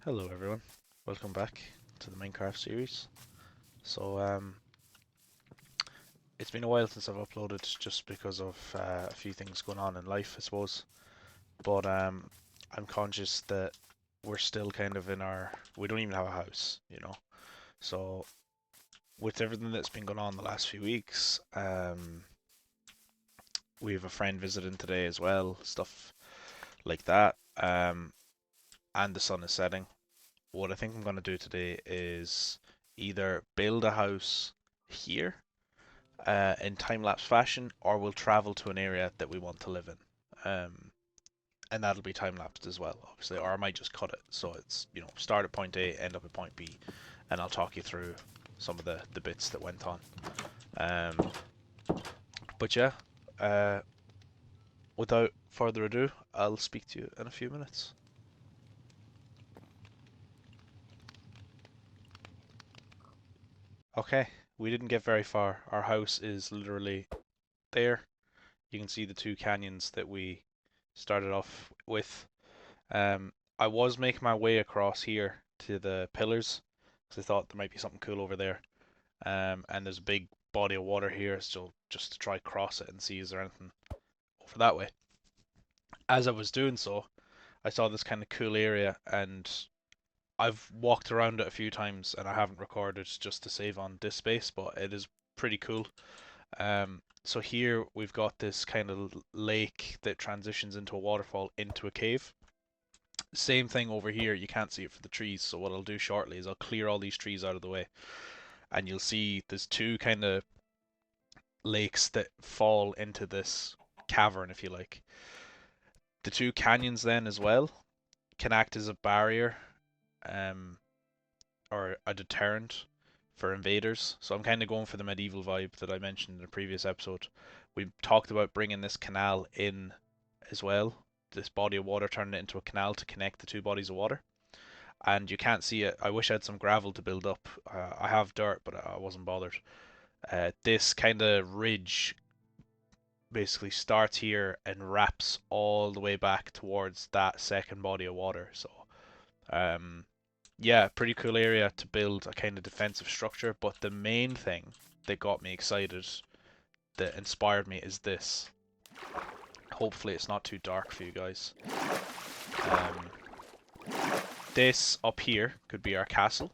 Hello everyone, welcome back to the Minecraft series. So it's been a while since I've uploaded just because of a few things going on in life, I suppose. But I'm conscious that we're still kind of we don't even have a house. So with everything that's been going on the last few weeks, we have a friend visiting today as well, stuff like that. And the sun is setting. What I think I'm going to do today is either build a house here in time-lapse fashion, or we'll travel to an area that we want to live in. And that'll be time-lapsed as well, obviously, or I might just cut it. So it's, start at point A, end up at point B, and I'll talk you through some of the bits that went on. Um, but yeah, uh, without further ado, I'll speak to you in a few minutes. Okay, we didn't get very far. Our house is literally there. You can see the two canyons that we started off with. I was making my way across here to the pillars because I thought there might be something cool over there. And there's a big body of water here, so just to try cross it and see is there anything over that way. As I was doing so, I saw this kind of cool area, and I've walked around it a few times and I haven't recorded just to save on disk space, but it is pretty cool. So here we've got this kind of lake that transitions into a waterfall into a cave. Same thing over here, you can't see it for the trees, so what I'll do shortly is I'll clear all these trees out of the way, and you'll see there's two kind of lakes that fall into this cavern, if you like. The two canyons then as well can act as a barrier, um, or a deterrent for invaders. So I'm kind of going for the medieval vibe that I mentioned in a previous episode. We talked about bringing this canal in as well, this body of water, turning it into a canal to connect the two bodies of water. And you can't see it. I wish I had some gravel to build up. I have dirt, but I wasn't bothered. This kind of ridge basically starts here and wraps all the way back towards that second body of water. So, um, yeah, pretty cool area to build a kind of defensive structure. But the main thing that got me excited, that inspired me, is this. Hopefully, it's not too dark for you guys. Um, this up here could be our castle,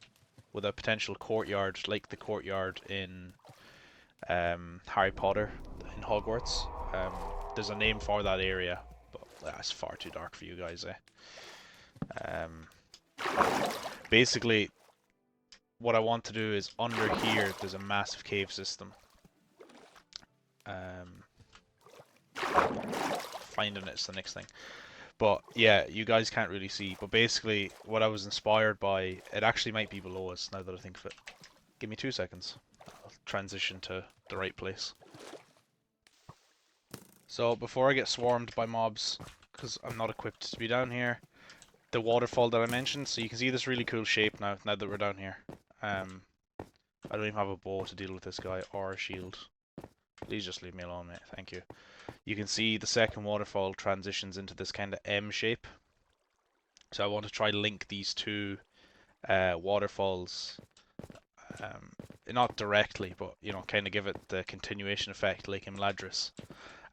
with a potential courtyard like the courtyard in Harry Potter in Hogwarts. There's a name for that area, but that's far too dark for you guys, eh? Um, Basically, what I want to do is under here, there's a massive cave system. Um, Finding it's the next thing. But yeah, you guys can't really see. But basically, what I was inspired by, it actually might be below us now that I think of it. Give me 2 seconds. I'll transition to the right place. So before I get swarmed by mobs, because I'm not equipped to be down here, the waterfall that I mentioned, so you can see this really cool shape now that we're down here. I don't even have a bow to deal with this guy, or a shield. Please just leave me alone, mate. Thank you. You can see the second waterfall transitions into this kind of M shape. So I want to try link these two waterfalls, um, not directly, but kind of give it the continuation effect, like Imladris.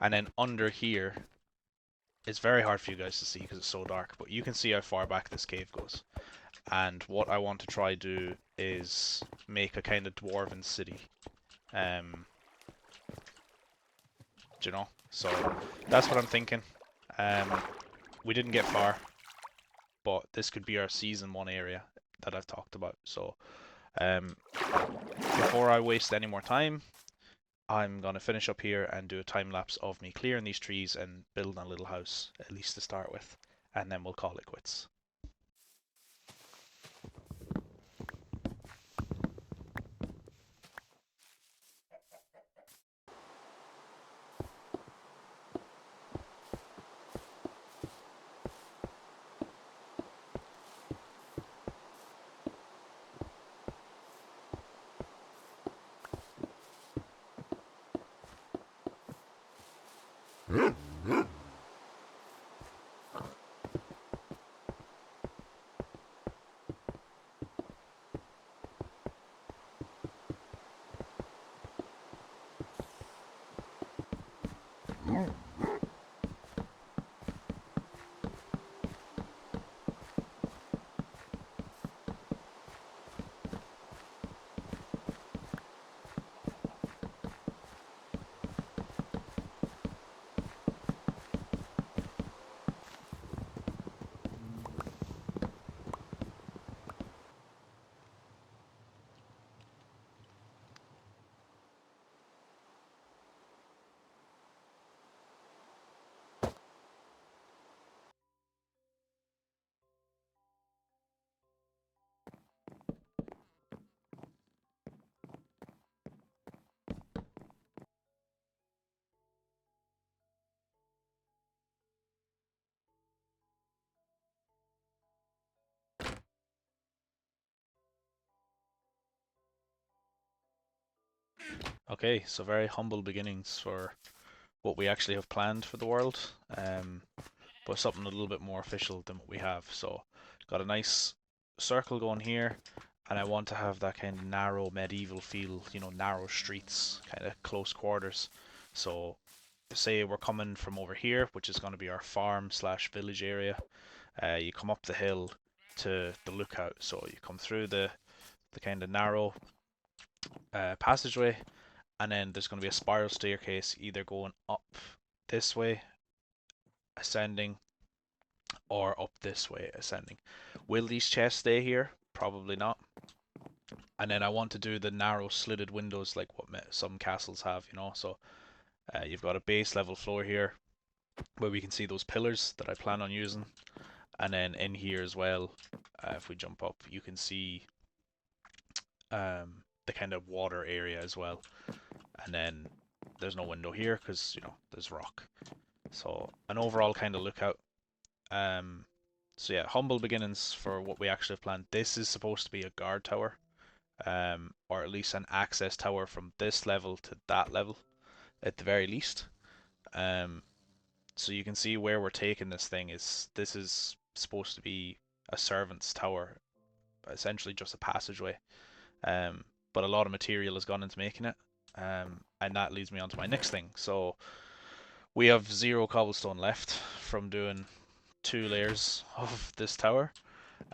And then under here, it's very hard for you guys to see because it's so dark, but you can see how far back this cave goes. And what I want to try do is make a kind of dwarven city. Do you know? So that's what I'm thinking. We didn't get far, but this could be our season 1 area that I've talked about. So before I waste any more time, I'm going to finish up here and do a time lapse of me clearing these trees and building a little house, at least to start with, and then we'll call it quits. Okay, so very humble beginnings for what we actually have planned for the world, but something a little bit more official than what we have. So, got a nice circle going here, and I want to have that kind of narrow medieval feel, narrow streets, kind of close quarters. So, say we're coming from over here, which is going to be our farm slash village area. You come up the hill to the lookout. So you come through the kind of narrow passageway, and then there's going to be a spiral staircase either going up this way, ascending, or up this way, ascending. Will these chests stay here? Probably not. And then I want to do the narrow slitted windows like what some castles have, So you've got a base level floor here where we can see those pillars that I plan on using. And then in here as well, if we jump up, you can see the kind of water area as well. And then there's no window here because, there's rock. So an overall kind of lookout. So yeah, humble beginnings for what we actually have planned. This is supposed to be a guard tower, or at least an access tower from this level to that level, at the very least. Um, so you can see where we're taking this thing is this is supposed to be a servant's tower, essentially just a passageway. Um, but a lot of material has gone into making it. And that leads me on to my next thing. So we have 0 cobblestone left from doing 2 layers of this tower.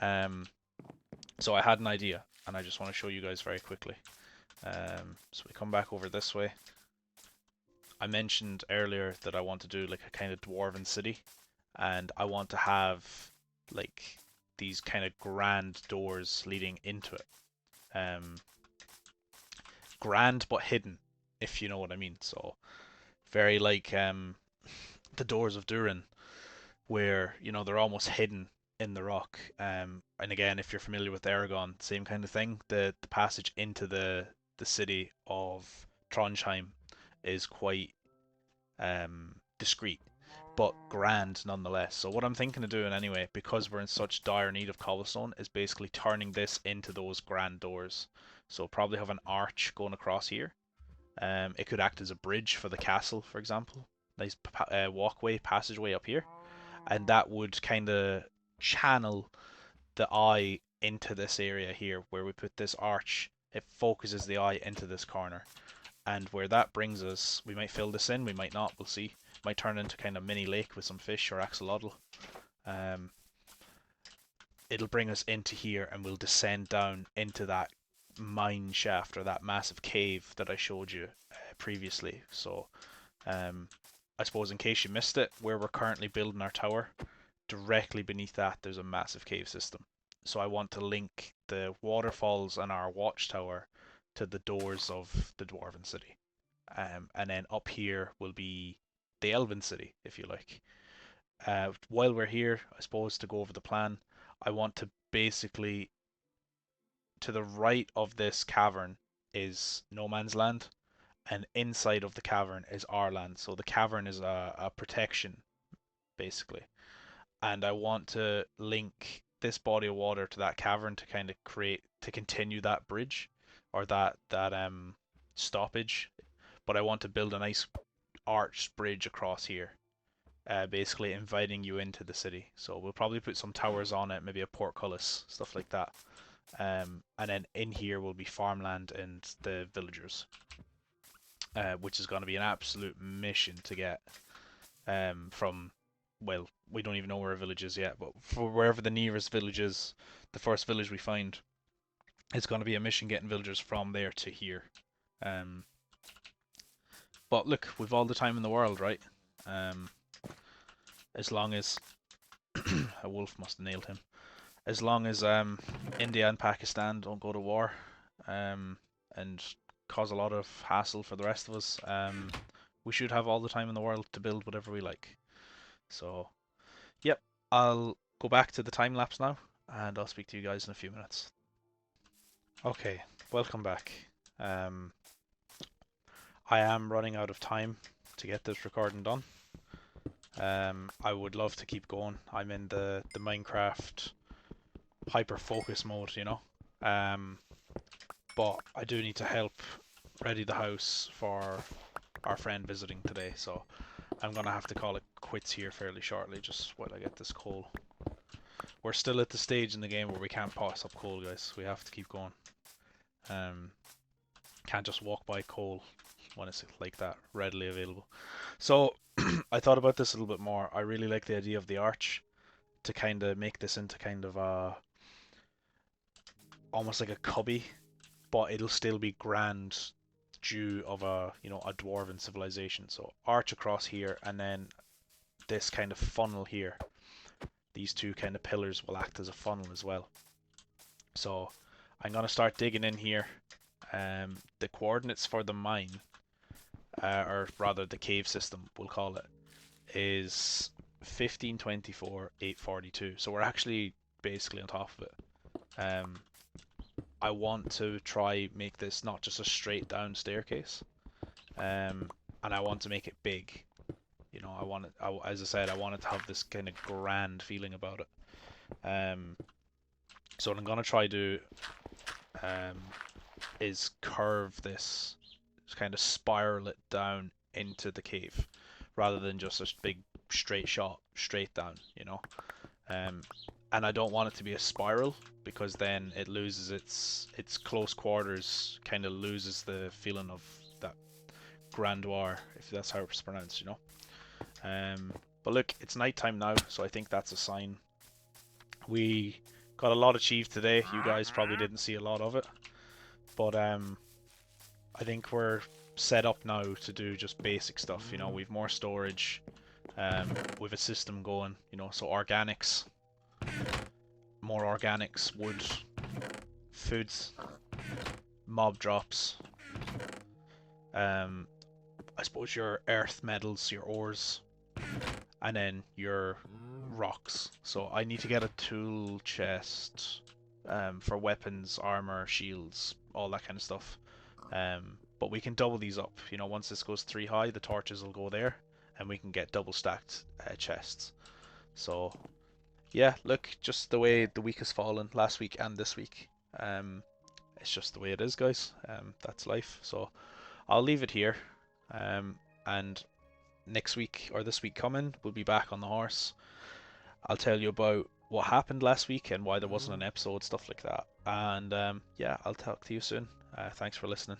So I had an idea, and I just want to show you guys very quickly. So we come back over this way. I mentioned earlier that I want to do like a kind of dwarven city, and I want to have like these kind of grand doors leading into it. Grand but hidden, if you know what I mean. So very like the doors of Durin, where they're almost hidden in the rock. And again, if you're familiar with Aragon, same kind of thing. The passage into the city of Trondheim is quite discreet, but grand nonetheless. So what I'm thinking of doing anyway, because we're in such dire need of cobblestone, is basically turning this into those grand doors. So probably have an arch going across here. It could act as a bridge for the castle, for example. Nice walkway, passageway up here, and that would kind of channel the eye into this area here where we put this arch. It focuses the eye into this corner, and where that brings us, we might fill this in, we might not, we'll see. Might turn into kind of mini lake with some fish or axolotl. Um, it'll bring us into here, and we'll descend down into that mine shaft or that massive cave that I showed you previously. So I suppose in case you missed it, where we're currently building our tower, directly beneath that there's a massive cave system. So I want to link the waterfalls and our watchtower to the doors of the Dwarven City. And then up here will be the Elven City, if you like. While we're here, I suppose to go over the plan, I want to basically, to the right of this cavern is no man's land, and inside of the cavern is our land. So the cavern is a protection, basically. And I want to link this body of water to that cavern to kind of continue that bridge or that stoppage. But I want to build a nice arched bridge across here, basically inviting you into the city. So we'll probably put some towers on it, maybe a portcullis, stuff like that. And then in here will be farmland and the villagers, which is going to be an absolute mission to get from, well, we don't even know where a village is yet, but for wherever the nearest village is, the first village we find, it's going to be a mission getting villagers from there to here. But look, we've all the time in the world, right? As long as a wolf must have nailed him. As long as India and Pakistan don't go to war, and cause a lot of hassle for the rest of us, we should have all the time in the world to build whatever we like. So, yep, I'll go back to the time lapse now, and I'll speak to you guys in a few minutes. Okay, welcome back. I am running out of time to get this recording done. I would love to keep going. I'm in the Minecraft hyper focus mode, but I do need to help ready the house for our friend visiting today. So I'm gonna have to call it quits here fairly shortly, just while I get this coal. We're still at the stage in the game where we can't pass up coal, guys. We have to keep going. Um, can't just walk by coal when it's like that readily available. So I thought about this a little bit more. I really like the idea of the arch to kind of make this into kind of a almost like a cubby, but it'll still be grand due of a a dwarven civilization. So arch across here, and then this kind of funnel here. These two kind of pillars will act as a funnel as well. So I'm gonna start digging in here. The coordinates for the mine, or rather the cave system, we'll call it, is 1524, 842. So we're actually basically on top of it. I want to try make this not just a straight down staircase, and I want to make it big. I want it. As I said, I want it to have this kind of grand feeling about it. So what I'm gonna try to do is curve this, kind of spiral it down into the cave, rather than just a big straight shot straight down. Um, and I don't want it to be a spiral because then it loses its close quarters, kind of loses the feeling of that grandeur, if that's how it's pronounced. But look, it's nighttime now, so I think that's a sign. We got a lot achieved today. You guys probably didn't see a lot of it, but I think we're set up now to do just basic stuff. We've more storage, with a system going. So organics, more organics, wood, foods, mob drops. I suppose your earth metals, your ores, and then your rocks. So I need to get a tool chest for weapons, armor, shields, all that kind of stuff. But we can double these up. Once this goes 3 high, the torches will go there, and we can get double stacked chests. So yeah, look, just the way the week has fallen last week and this week. It's just the way it is, guys. That's life. So I'll leave it here. And next week or this week coming, we'll be back on the horse. I'll tell you about what happened last week and why there wasn't an episode, stuff like that. And yeah, I'll talk to you soon. Thanks for listening.